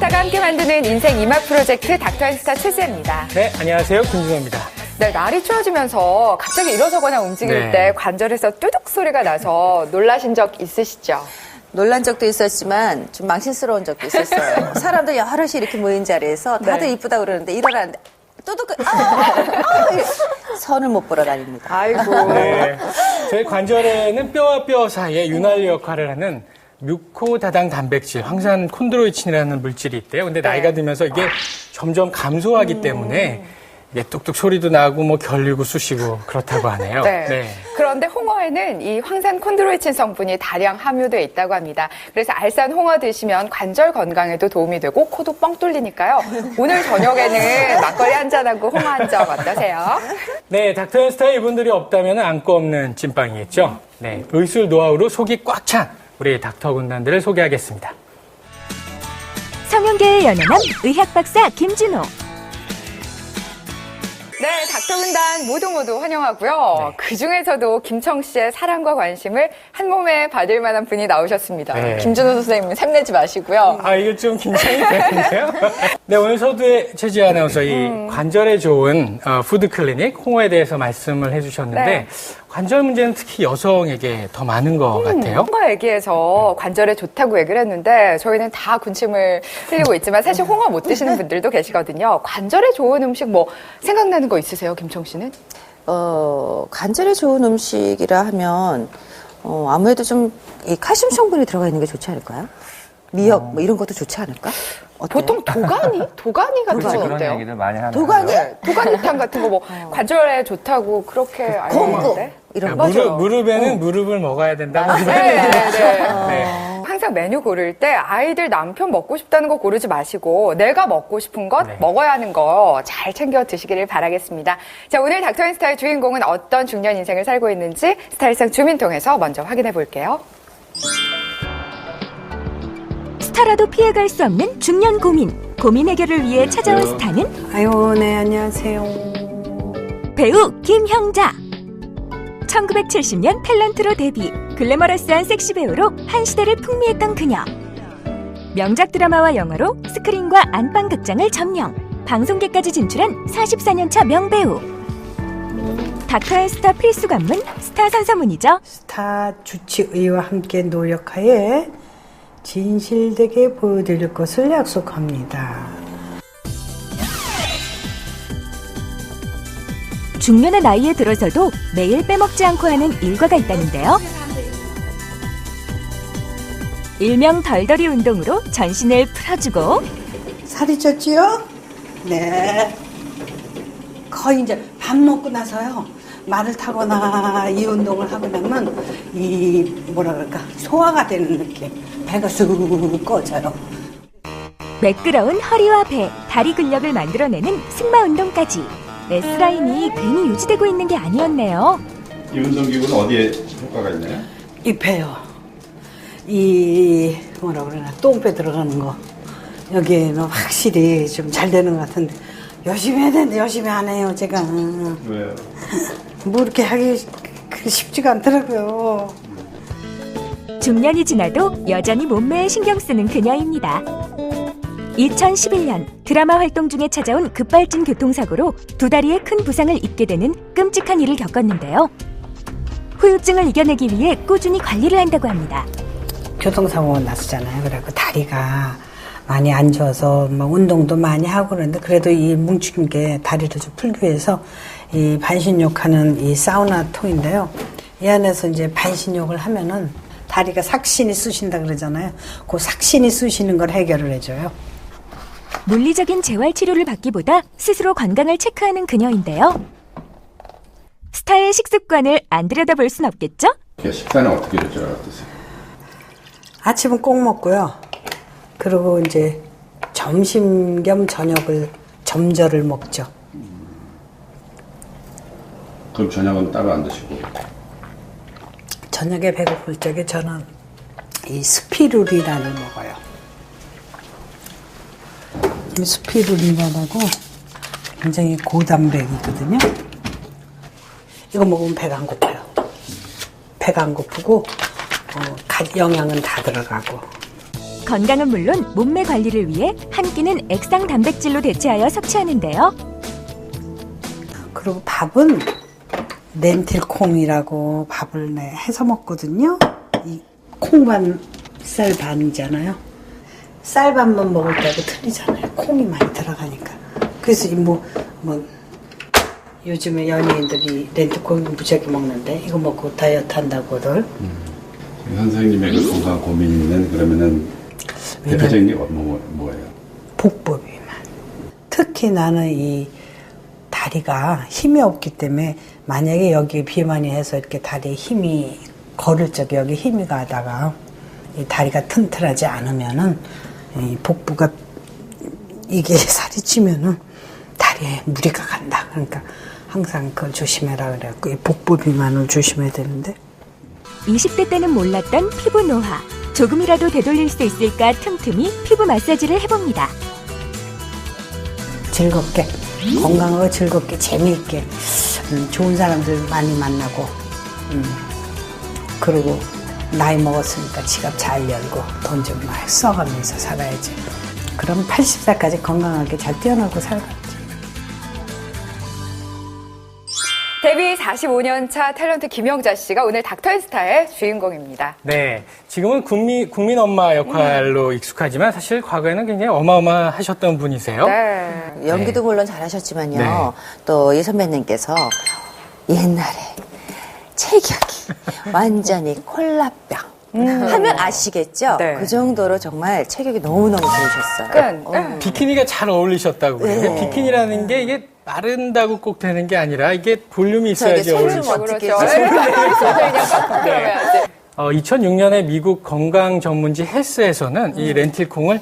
닥터앤스타가 함께 만드는 인생 이막 프로젝트 닥터앤스타 최지혜입니다. 네, 안녕하세요. 김준호입니다. 네, 날이 추워지면서 갑자기 일어서거나 움직일 때 관절에서 뚜둑 소리가 나서 놀라신 적 있으시죠? 놀란 적도 있었지만 좀 망신스러운 적도 있었어요. 사람들 여럿이 이렇게 모인 자리에서 다들 이쁘다고 그러는데 일어나는데 뚜둑 선을 못 보러 다닙니다. 아이고. 네, 저희 관절에는 뼈와 뼈 사이에 윤활유 역할을 하는 뮤코다당 단백질, 황산 콘드로이친이라는 물질이 있대요. 근데 나이가 들면서 이게 점점 감소하기 때문에 이게 뚝뚝 소리도 나고 뭐 결리고 쑤시고 그렇다고 하네요. 네. 그런데 홍어에는 이 황산 콘드로이친 성분이 다량 함유되어 있다고 합니다. 그래서 알싸한 홍어 드시면 관절 건강에도 도움이 되고 코도 뻥 뚫리니까요. 오늘 저녁에는 막걸리 한잔하고 홍어 한 점 어떠세요? 네, 닥터앤스타에 이분들이 없다면 안고 없는 찐빵이겠죠. 네, 의술 노하우로 속이 꽉 찬 우리 닥터 군단들을 소개하겠습니다. 성형계의 연연한 의학박사 김준호. 네, 닥터군단 모두 환영하고요. 그중에서도 김청 씨의 사랑과 관심을 한 몸에 받을 만한 분이 나오셨습니다. 네. 김준호 선생님 샘내지 마시고요. 아, 이게 좀 긴장이 되는데요? 네, 오늘 서두에 최지혜 아나운서 이 관절에 좋은 푸드 클리닉 홍어에 대해서 말씀을 해주셨는데 네. 관절 문제는 특히 여성에게 더 많은 것 같아요. 홍어 얘기해서 관절에 좋다고 얘기를 했는데 저희는 다 군침을 흘리고 있지만 사실 홍어 못 드시는 분들도 계시거든요. 관절에 좋은 음식 뭐 생각나는 거 있으세요, 김청 씨는? 관절에 좋은 음식이라 하면 아무래도 좀 이 칼슘 성분이 들어가 있는 게 좋지 않을까요? 미역 뭐 이런 것도 좋지 않을까? 어때요? 보통 도가니 같은 건 그런 어때요? 얘기들 많이 하는 도가니? 도가니탕 같은 거 뭐 관절에 좋다고 그렇게 알고 콩국 있는데. 이런 거. 맞아요. 무릎에는 무릎을 먹어야 된다고. 네. 네. 항상 메뉴 고를 때 아이들 남편 먹고 싶다는 거 고르지 마시고 내가 먹고 싶은 것 먹어야 하는 거 잘 챙겨 드시기를 바라겠습니다. 자, 오늘 닥터앤스타의 주인공은 어떤 중년 인생을 살고 있는지 스타일상 주민통해서 먼저 확인해 볼게요. 스타라도 피해갈 수 없는 중년 고민 해결을 위해 찾아온 스타는 아유, 네, 안녕하세요. 배우 김형자. 1970년 탤런트로 데뷔, 글래머러스한 섹시 배우로 한 시대를 풍미했던 그녀. 명작 드라마와 영화로 스크린과 안방 극장을 점령, 방송계까지 진출한 44년차 명배우. 닥터앤스타 필수 관문, 스타 선서문이죠. 스타 주치의와 함께 노력하에 진실되게 보여드릴 것을 약속합니다. 중년의 나이에 들어서도 매일 빼먹지 않고 하는 일과가 있다는데요. 일명 덜덜이 운동으로 전신을 풀어주고 살이 쪘지요? 네. 거의 이제 밥 먹고 나서요. 말을 타거나 이 운동을 하고 나면 이 뭐라 그럴까 소화가 되는 느낌. 배가 쑥 꺼져요. 매끄러운 허리와 배, 다리 근력을 만들어내는 승마 운동까지. S라인이 괜히 유지되고 있는 게 아니었네요. 이 운동기구는 어디에 효과가 있나요? 이 배요. 이 뭐라 그러나 똥배 들어가는 거. 여기에는 확실히 좀 잘 되는 것 같은데 열심히 해야 되는데 열심히 안 해요 제가. 왜요? 뭐 이렇게 하기 쉽지가 않더라고요. 중년이 지나도 여전히 몸매에 신경 쓰는 그녀입니다. 2011년 드라마 활동 중에 찾아온 급발진 교통사고로 두 다리에 큰 부상을 입게 되는 끔찍한 일을 겪었는데요. 후유증을 이겨내기 위해 꾸준히 관리를 한다고 합니다. 교통사고가 났었잖아요. 그래갖고 다리가 많이 안 좋아서 막 운동도 많이 하고 그러는데 그래도 이 뭉친 게 다리를 좀 풀기 위해서 이 반신욕하는 이 사우나 통인데요. 이 안에서 이제 반신욕을 하면은 다리가 삭신이 쑤신다 그러잖아요. 그 삭신이 쑤시는 걸 해결을 해줘요. 물리적인 재활 치료를 받기보다 스스로 건강을 체크하는 그녀인데요. 스타의 식습관을 안 들여다볼 순 없겠죠? 식사는 어떻게 조절하고 드세요? 아침은 꼭 먹고요. 그리고 이제 점심 겸 저녁을 점저를 먹죠. 그럼 저녁은 따로 안 드시고? 저녁에 배고플 적에 저는 이 스피루리나를 먹어요. 이 스피루리나라고 굉장히 고단백이거든요. 이거 먹으면 배가 안 고파요. 배가 안 고프고 영양은 다 들어가고. 건강은 물론 몸매 관리를 위해 한 끼는 액상 단백질로 대체하여 섭취하는데요. 그리고 밥은 렌틸콩이라고 밥을 해서 먹거든요. 이 콩반, 쌀반이잖아요. 쌀밥만 먹을 때하고 틀리잖아요. 콩이 많이 들어가니까. 그래서 요즘에 연예인들이 렌틸콩 무지하게 먹는데 이거 먹고 다이어트 한다고들. 선생님의 그 건강 고민은 그러면은 대표적인 게 뭐예요? 복부 비만. 특히 나는 이 다리가 힘이 없기 때문에 만약에 여기 비만이 해서 이렇게 다리에 힘이 걸을 적에 여기 힘이 가다가 이 다리가 튼튼하지 않으면은 이 복부가 이게 살이 찌면은 다리에 무리가 간다. 그러니까 항상 그걸 조심해라 그래갖고 이 복부 비만을 조심해야 되는데 20대 때는 몰랐던 피부 노화. 조금이라도 되돌릴 수 있을까 틈틈이 피부 마사지를 해봅니다. 즐겁게 건강하고 즐겁게 재미있게 좋은 사람들 많이 만나고 그리고 나이 먹었으니까 지갑 잘 열고 돈 좀 많이 써가면서 살아야지. 그럼 80살까지 건강하게 잘 뛰어나고 살아야지. 데뷔 45년 차 탤런트 김영자 씨가 오늘 닥터앤스타의 주인공입니다. 네, 지금은 국민 엄마 역할로 익숙하지만 사실 과거에는 굉장히 어마어마하셨던 분이세요. 네. 연기도 네. 물론 잘하셨지만요. 네. 또 이 선배님께서 옛날에 체격이 완전히 콜라병. 하면 아시겠죠? 네. 그 정도로 정말 체격이 너무너무 좋으셨어요. 그러니까 비키니가 잘 어울리셨다고 그래요. 네. 비키니라는 게 이게 마른다고 꼭 되는 게 아니라 이게 볼륨이 있어야지 저기 손을 어울리죠. 어떻게 그렇죠. 네. 2006년에 미국 건강 전문지 헬스에서는 이 렌틸콩을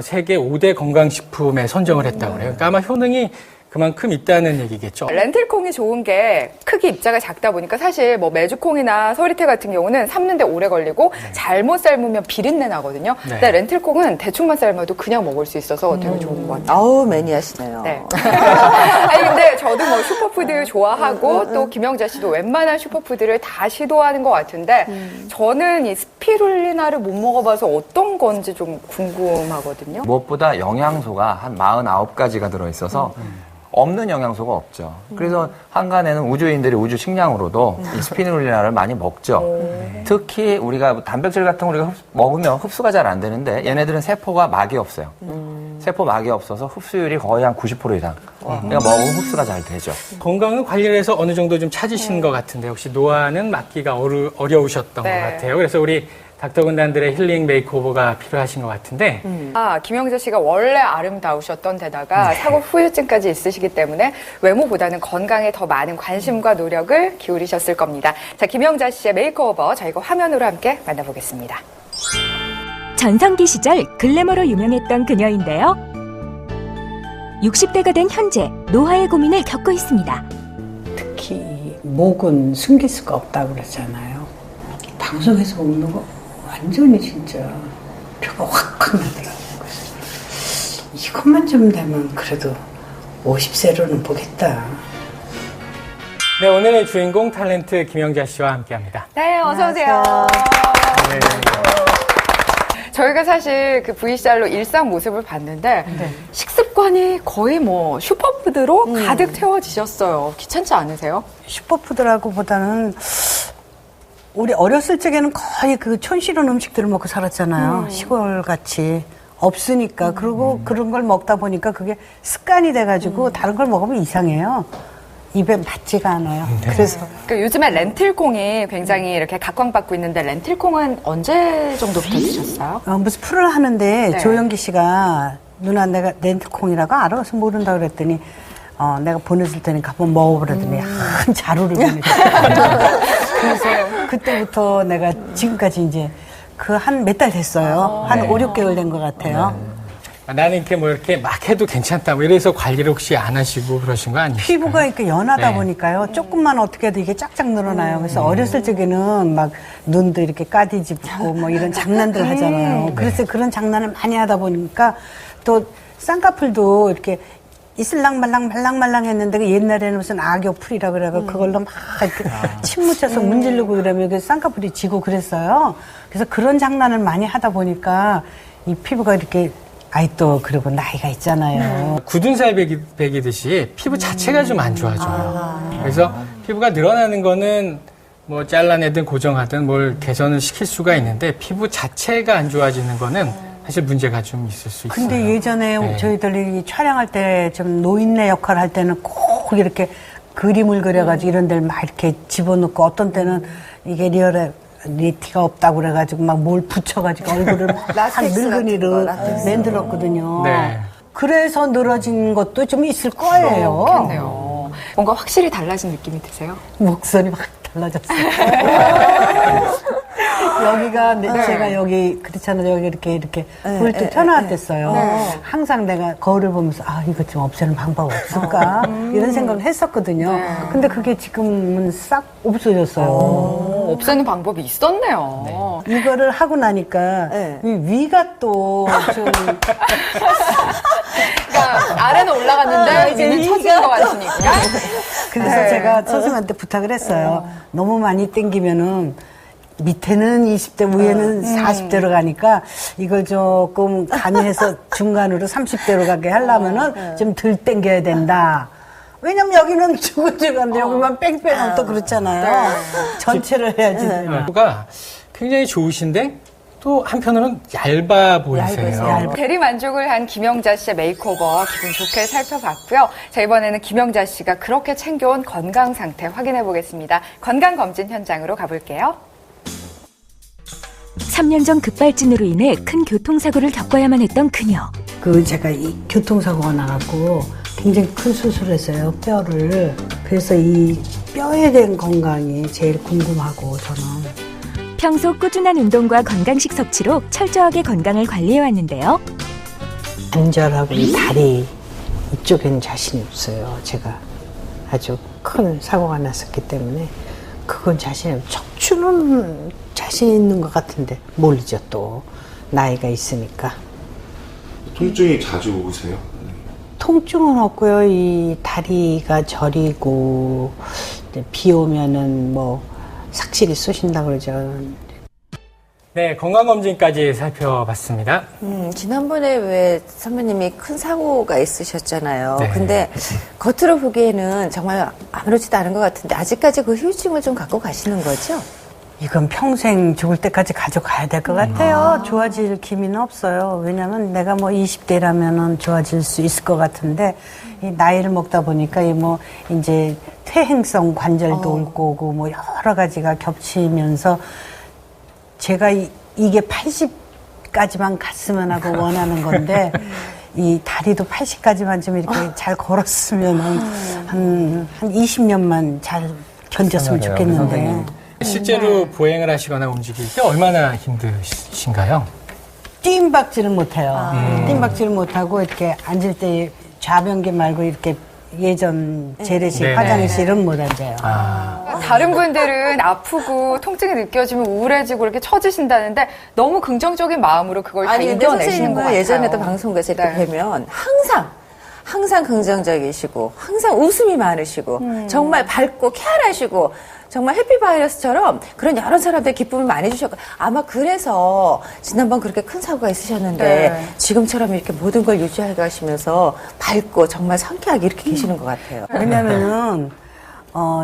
세계 5대 건강식품에 선정을 했다고 그래요. 그러니까 아마 효능이 그만큼 있다는 얘기겠죠. 렌틸콩이 좋은 게 크기 입자가 작다 보니까 사실 뭐 메주콩이나 서리태 같은 경우는 삶는데 오래 걸리고 잘못 삶으면 비린내 나거든요. 네. 근데 렌틸콩은 대충만 삶아도 그냥 먹을 수 있어서 되게 좋은 것 같아요. 아우, 매니아시네요. 네. 아니, 근데 저도 뭐 슈퍼푸드 좋아하고 또 김영자 씨도 웬만한 슈퍼푸드를 다 시도하는 것 같은데 저는 이 스피룰리나를 못 먹어봐서 어떤 건지 좀 궁금하거든요. 무엇보다 영양소가 한 49가지가 들어있어서 없는 영양소가 없죠. 그래서 한간에는 우주인들이 우주 식량으로도 이 스피룰리나를 많이 먹죠. 특히 우리가 단백질 같은 거 우리가 먹으면 흡수가 잘 안 되는데 얘네들은 세포가 막이 없어요. 세포 막이 없어서 흡수율이 거의 한 90% 이상. 그러니까 먹으면 흡수가 잘 되죠. 건강은 관리를 해서 어느 정도 좀 찾으신 것 같은데 혹시 노화는 막기가 어려우셨던 네. 것 같아요. 그래서 우리 닥터 군단들의 힐링 메이크오버가 필요하신 것 같은데 김영자 씨가 원래 아름다우셨던 데다가 사고 후유증까지 있으시기 때문에 외모보다는 건강에 더 많은 관심과 노력을 기울이셨을 겁니다. 자, 김영자 씨의 메이크오버 저희가 화면으로 함께 만나보겠습니다. 전성기 시절 글래머로 유명했던 그녀인데요. 60대가 된 현재 노화의 고민을 겪고 있습니다. 특히 목은 숨길 수가 없다고 그러잖아요. 방송에서 먹는 거 완전히 진짜 표가 확 나더라고요. 그래서 이것만 좀 되면 그래도 50세로는 보겠다. 네, 오늘의 주인공 탤런트 김영자 씨와 함께합니다. 네, 어서오세요. 네. 저희가 사실 그 VCR로 일상 모습을 봤는데 식습관이 거의 뭐 슈퍼푸드로 가득 채워지셨어요. 귀찮지 않으세요? 슈퍼푸드라고 보다는 우리 어렸을 적에는 거의 그 촌스러운 음식들을 먹고 살았잖아요. 시골같이 없으니까. 그리고 그런 걸 먹다 보니까 그게 습관이 돼가지고 다른 걸 먹으면 이상해요. 입에 맞지가 않아요. 그래서 그러니까 요즘에 렌틸콩이 굉장히 이렇게 각광받고 있는데 렌틸콩은 언제 정도부터 드셨어요? 무슨 프로를 하는데 네. 조영기 씨가 누나 내가 렌틸콩이라고 알아? 그래서 모른다 그랬더니 내가 보내줄 테니까 한번 먹어보라더니 한 자루를 보내줬어요. 그래서 그때부터 내가 지금까지 이제 그 한 몇 달 됐어요. 한 5, 6개월 된 것 같아요. 나는 이렇게 뭐 이렇게 막 해도 괜찮다. 뭐 이래서 관리를 혹시 안 하시고 그러신 거 아니에요? 피부가 이렇게 연하다 네. 보니까요. 조금만 어떻게 해도 이게 쫙쫙 늘어나요. 그래서 어렸을 적에는 막 눈도 이렇게 까디집고 뭐 이런 장난들 하잖아요. 그래서 그런 장난을 많이 하다 보니까 또 쌍꺼풀도 이렇게 말랑말랑 했는데 그 옛날에는 무슨 악교풀이라 그래가 그걸로 막 이렇게 침 묻혀서 문지르고 그러면 그 쌍꺼풀이 지고 그랬어요. 그래서 그런 장난을 많이 하다 보니까 이 피부가 이렇게 또 그리고 나이가 있잖아요. 굳은 살 베기듯이 피부 자체가 좀 안 좋아져요. 그래서 피부가 늘어나는 거는 뭐 잘라내든 고정하든 뭘 개선을 시킬 수가 있는데 피부 자체가 안 좋아지는 거는 사실 문제가 좀 있을 수 있어요. 근데 예전에 네. 저희들이 촬영할 때 좀 노인네 역할 할 때는 꼭 이렇게 그림을 그려가지고 이런 데를 막 이렇게 집어넣고 어떤 때는 이게 리티가 없다고 그래가지고 막 뭘 붙여가지고 얼굴을 막 라텍스 늙은이를 같은 거, 라텍스. 만들었거든요. 네. 그래서 늘어진 것도 좀 있을 거예요. 그렇겠네요. 뭔가 확실히 달라진 느낌이 드세요? 목소리 막 달라졌어요. 여기가 제가 여기 그렇잖아요. 여기 이렇게 볼트 펴놨댔어요. 항상 내가 거울을 보면서 이거 좀 없애는 방법 없을까 이런 생각을 했었거든요. 근데 그게 지금은 싹 없어졌어요. 없애는 방법이 있었네요. 이거를 하고 나니까 이 위가 또 좀 그러니까 아래는 올라갔는데 이제 위는 처진 것 같으니까. 그래서 제가 선생님한테 부탁을 했어요. 너무 많이 땡기면은 밑에는 20대, 위에는 40대로 가니까 이걸 조금 가미해서 중간으로 30대로 가게 하려면은 좀 덜 땡겨야 된다. 왜냐면 여기는 주근주근한데 여기만 뺑뺑하면 또 그렇잖아요. 전체를 해야지. 피부가 굉장히 좋으신데 또 한편으로는 얇아 보이세요. 대리 만족을 한 김영자 씨의 메이크오버 기분 좋게 살펴봤고요. 자, 이번에는 김영자 씨가 그렇게 챙겨온 건강 상태 확인해 보겠습니다. 건강검진 현장으로 가볼게요. 3년 전 급발진으로 인해 큰 교통사고를 겪어야만 했던 그녀. 제가 이 교통사고가 나갖고 굉장히 큰 수술을 했어요. 뼈를. 그래서 이 뼈에 대한 건강이 제일 궁금하고 저는. 평소 꾸준한 운동과 건강식 섭취로 철저하게 건강을 관리해왔는데요. 관절하고 이 다리 이쪽에는 자신이 없어요. 제가 아주 큰 사고가 났었기 때문에 그건 자신이 없어요. 척추는 자신 있는 것 같은데 모르죠. 또 나이가 있으니까. 통증이 자주 오세요? 통증은 없고요. 이 다리가 저리고 비 오면은 뭐 삭실이 쑤신다 그러죠. 네, 건강검진까지 살펴봤습니다. 지난번에 왜 선배님이 큰 사고가 있으셨잖아요. 네. 근데 겉으로 보기에는 정말 아무렇지도 않은 것 같은데 아직까지 그 후유증을 좀 갖고 가시는 거죠? 이건 평생 죽을 때까지 가져가야 될 것 같아요. 좋아질 기미는 없어요. 왜냐면 내가 뭐 20대라면은 좋아질 수 있을 것 같은데, 이 나이를 먹다 보니까 이제 퇴행성 관절도 올 거고 뭐 여러 가지가 겹치면서 제가 이게 80까지만 갔으면 하고 원하는 건데, 이 다리도 80까지만 좀 이렇게 잘 걸었으면 한 20년만 잘 견뎠으면 좋겠는데. 실제로 보행을 하시거나 움직일 때 얼마나 힘드신가요? 뜀박질은 못해요. 뜀박질은 못하고 이렇게 앉을 때 좌변기 말고 이렇게 예전 재래식 네네. 화장실은 못 앉아요. 다른 분들은 아프고 통증이 느껴지면 우울해지고 이렇게 처지신다는데 너무 긍정적인 마음으로 그걸 다 아니, 근데 이겨내시는 것 선생님은 같아요. 예전에도 방송국에서 이렇게 네. 뵈면 항상 긍정적이시고 항상 웃음이 많으시고 정말 밝고 쾌활하시고 정말 해피바이러스처럼 그런 여러 사람들의 기쁨을 많이 주셨고 아마 그래서 지난번 그렇게 큰 사고가 있으셨는데 네. 지금처럼 이렇게 모든 걸 유지해 가시면서 밝고 정말 상쾌하게 이렇게 계시는 것 같아요. 왜냐면은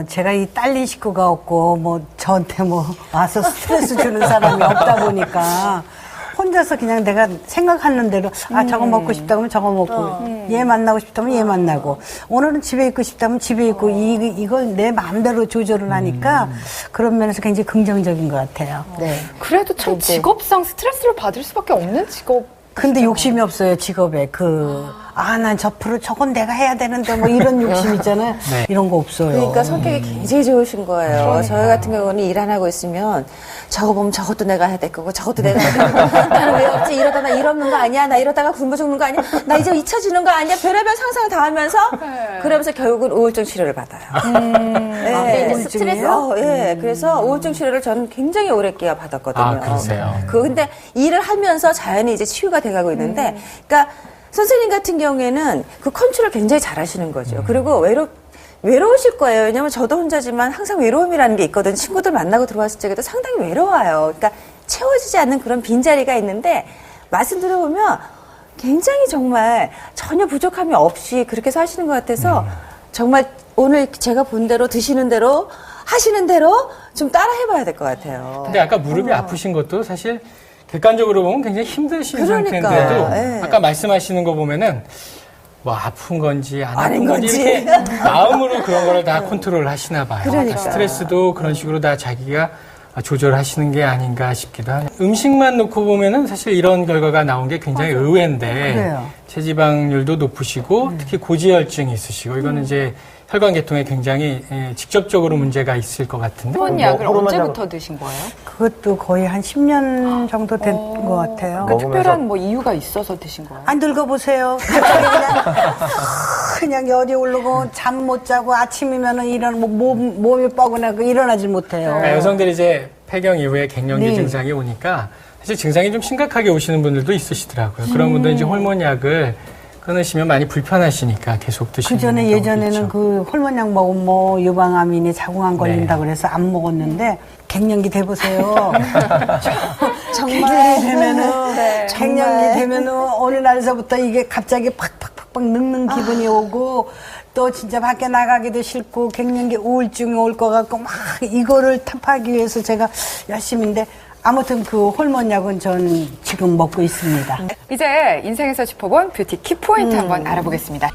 제가 이 딸린 식구가 없고 뭐 저한테 뭐 와서 스트레스 주는 사람이 없다 보니까 혼자서 그냥 내가 생각하는 대로 저거 먹고 싶다 그러면 저거 먹고 얘 만나고 싶다면 얘 만나고 오늘은 집에 있고 싶다면 집에 있고 이걸 내 마음대로 조절을 하니까 그런 면에서 굉장히 긍정적인 것 같아요. 네. 그래도 참 직업상 스트레스를 받을 수밖에 없는 직업. 근데 욕심이 없어요, 직업에. 난 저건 내가 해야 되는데, 뭐 이런 욕심 있잖아요. 네. 이런 거 없어요. 그러니까 성격이 굉장히 좋으신 거예요. 저희 같은 경우는 일 안 하고 있으면 저거 보면 저것도 내가 해야 될 거고 저것도 내가 해야 될 거고 나는 왜 없지? 이러다 나 일 없는 거 아니야? 나 이러다가 굶어 죽는 거 아니야? 나 이제 잊혀지는 거 아니야? 별의별 상상을 다 하면서 그러면서 결국은 우울증 치료를 받아요. 네, 이제 스트레스. 그래서 우울증 치료를 저는 굉장히 오래 끼어 받았거든요. 그러세요. 근데 일을 하면서 자연히 이제 치유가 돼가고 있는데, 그러니까 선생님 같은 경우에는 그 컨트롤 굉장히 잘 하시는 거죠. 그리고 외로우실 거예요. 왜냐면 저도 혼자지만 항상 외로움이라는 게 있거든. 친구들 만나고 들어왔을 적에도 상당히 외로워요. 그러니까 채워지지 않는 그런 빈자리가 있는데 말씀 들어보면 굉장히 정말 전혀 부족함이 없이 그렇게 사시는 것 같아서 정말 오늘 제가 본 대로 드시는 대로 하시는 대로 좀 따라 해봐야 될 것 같아요. 근데 아까 무릎이 아프신 것도 사실 객관적으로 보면 굉장히 힘드신 그러니까, 상태인데도 예. 아까 말씀하시는 거 보면은 뭐 아픈 건지 안 아픈 아닌 건지 건지. 이렇게 마음으로 그런 거를 다 컨트롤 하시나 봐요. 그러니까. 스트레스도 그런 식으로 다 자기가 조절하시는 게 아닌가 싶기도 하네요. 음식만 놓고 보면은 사실 이런 결과가 나온 게 굉장히 의외인데 그래요. 체지방률도 높으시고 특히 고지혈증이 있으시고 이거는 이제 혈관계통에 굉장히 직접적으로 문제가 있을 것 같은데 호르몬 약을 언제부터 드신 거예요? 그것도 거의 한 10년 정도 된 것 같아요. 그러니까 특별한 뭐 이유가 있어서 드신 거예요? 안 늙어보세요. 그냥 열이 오르고 잠 못 자고 아침이면은 몸이 뻐근하고 일어나질 못해요. 그러니까 여성들이 이제 폐경 이후에 갱년기 네. 증상이 오니까 사실 증상이 좀 심각하게 오시는 분들도 있으시더라고요. 그런 분들은 이제 호르몬 약을 끊으시면 많이 불편하시니까 계속 드시는 그 전에 경우도 예전에는 있죠. 그 홀몬약 먹으면 뭐 유방암이니 자궁암 걸린다 그래서 안 먹었는데 갱년기 돼보세요. 정말. 되면은 네, 갱년기 정말. 되면은 어느 날서부터 이게 갑자기 팍팍팍팍 늙는 기분이 오고 또 진짜 밖에 나가기도 싫고 갱년기 우울증이 올 것 같고 막 이거를 타파하기 위해서 제가 열심인데 아무튼 그 호르몬약은 전 지금 먹고 있습니다. 이제 인생에서 짚어본 뷰티 키포인트 한번 알아보겠습니다.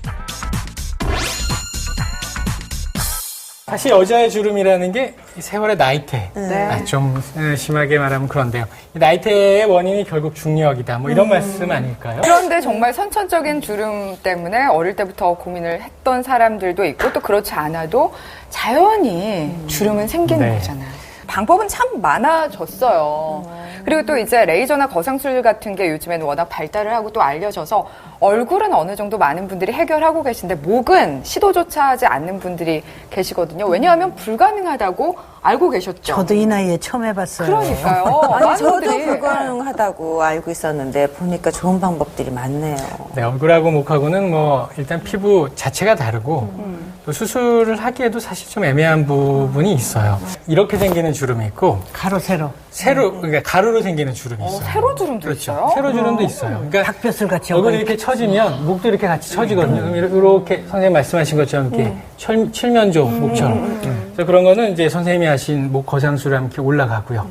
사실 여자의 주름이라는 게 세월의 나이테. 네. 좀 심하게 말하면 그런데요. 이 나이테의 원인이 결국 중력이다. 뭐 이런 말씀 아닐까요? 그런데 정말 선천적인 주름 때문에 어릴 때부터 고민을 했던 사람들도 있고 또 그렇지 않아도 자연히 주름은 생기는 네. 거잖아요. 방법은 참 많아졌어요. 그리고 또 이제 레이저나 거상술 같은 게 요즘에는 워낙 발달을 하고 또 알려져서 얼굴은 어느 정도 많은 분들이 해결하고 계신데 목은 시도조차 하지 않는 분들이 계시거든요. 왜냐하면 불가능하다고 알고 계셨죠. 저도 이 나이에 처음 해봤어요. 그러니까요. 아니, 많은 저도 분들이 불가능하다고 알고 있었는데 보니까 좋은 방법들이 많네요. 네, 얼굴하고 목하고는 뭐 일단 피부 자체가 다르고 또 수술을 하기에도 사실 좀 애매한 부분이 있어요. 이렇게 생기는 주름이 있고 가로 세로. 그러니까 가루로 생기는 주름이 있어요. 세로 주름도 그렇죠. 있어요? 세로 주름도 있어요. 그러니까 닭뼈슬 같이 얼굴이 얼굴이 이렇게 처지면 목도 이렇게 같이 처지거든요. 그럼 이렇게 선생님 말씀하신 것처럼 이렇게 칠면조 목처럼. 그래서 그런 거는 이제 선생님이 하신 목 거상술을 하면 이렇게 올라가고요.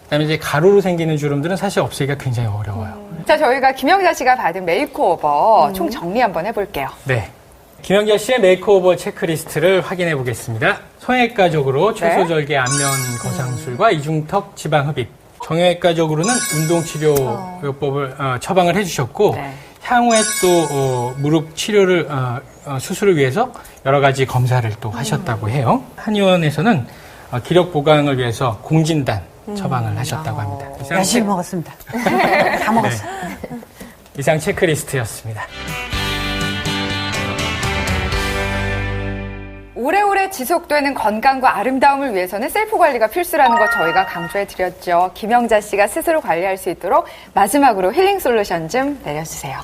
그다음에 이제 가루로 생기는 주름들은 사실 없애기가 굉장히 어려워요. 자, 저희가 김영자 씨가 받은 메이크오버 총 정리 한번 해볼게요. 네. 김영자 씨의 메이크오버 체크리스트를 확인해 보겠습니다. 성형외과적으로 최소절개 안면 거상술과 이중턱 지방 흡입. 정형외과적으로는 운동치료요법을 처방을 해주셨고 네. 향후에 또 무릎 치료를 수술을 위해서 여러 가지 검사를 또 하셨다고 해요. 한의원에서는 기력 보강을 위해서 공진단 처방을 하셨다고 합니다. 이상 열심히 먹었습니다. 다 먹었어요. 이상 체크리스트였습니다. 오래오래 지속되는 건강과 아름다움을 위해서는 셀프 관리가 필수라는 거 저희가 강조해 드렸죠. 김영자 씨가 스스로 관리할 수 있도록 마지막으로 힐링 솔루션 좀 내려주세요.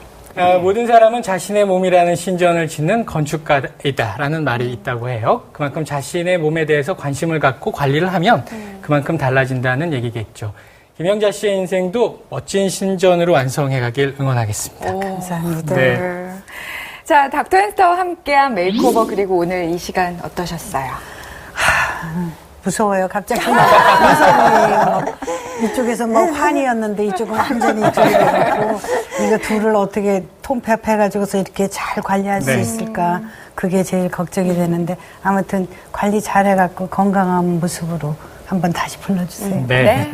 모든 사람은 자신의 몸이라는 신전을 짓는 건축가이다라는 말이 있다고 해요. 그만큼 자신의 몸에 대해서 관심을 갖고 관리를 하면 그만큼 달라진다는 얘기겠죠. 김영자 씨의 인생도 멋진 신전으로 완성해 가길 응원하겠습니다. 감사합니다. 네. 자, 닥터앤스타와 함께한 메이크오버 그리고 오늘 이 시간 어떠셨어요? 무서워요. 갑자기 무서워요. 이쪽에서 뭐 환이었는데 이쪽은 완전히 이쪽이 되고 이거 둘을 어떻게 통폐합해가지고서 이렇게 잘 관리할 수 네. 있을까 그게 제일 걱정이 되는데 아무튼 관리 잘해갖고 건강한 모습으로 한번 다시 불러주세요. 네.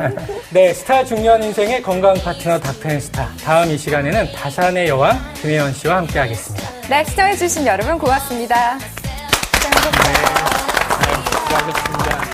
네, 스타 중년 인생의 건강 파트너 닥터앤스타. 다음 이 시간에는 다산의 여왕 김혜연 씨와 함께 하겠습니다. 네, 시청해주신 여러분 고맙습니다. 수고하셨습니다.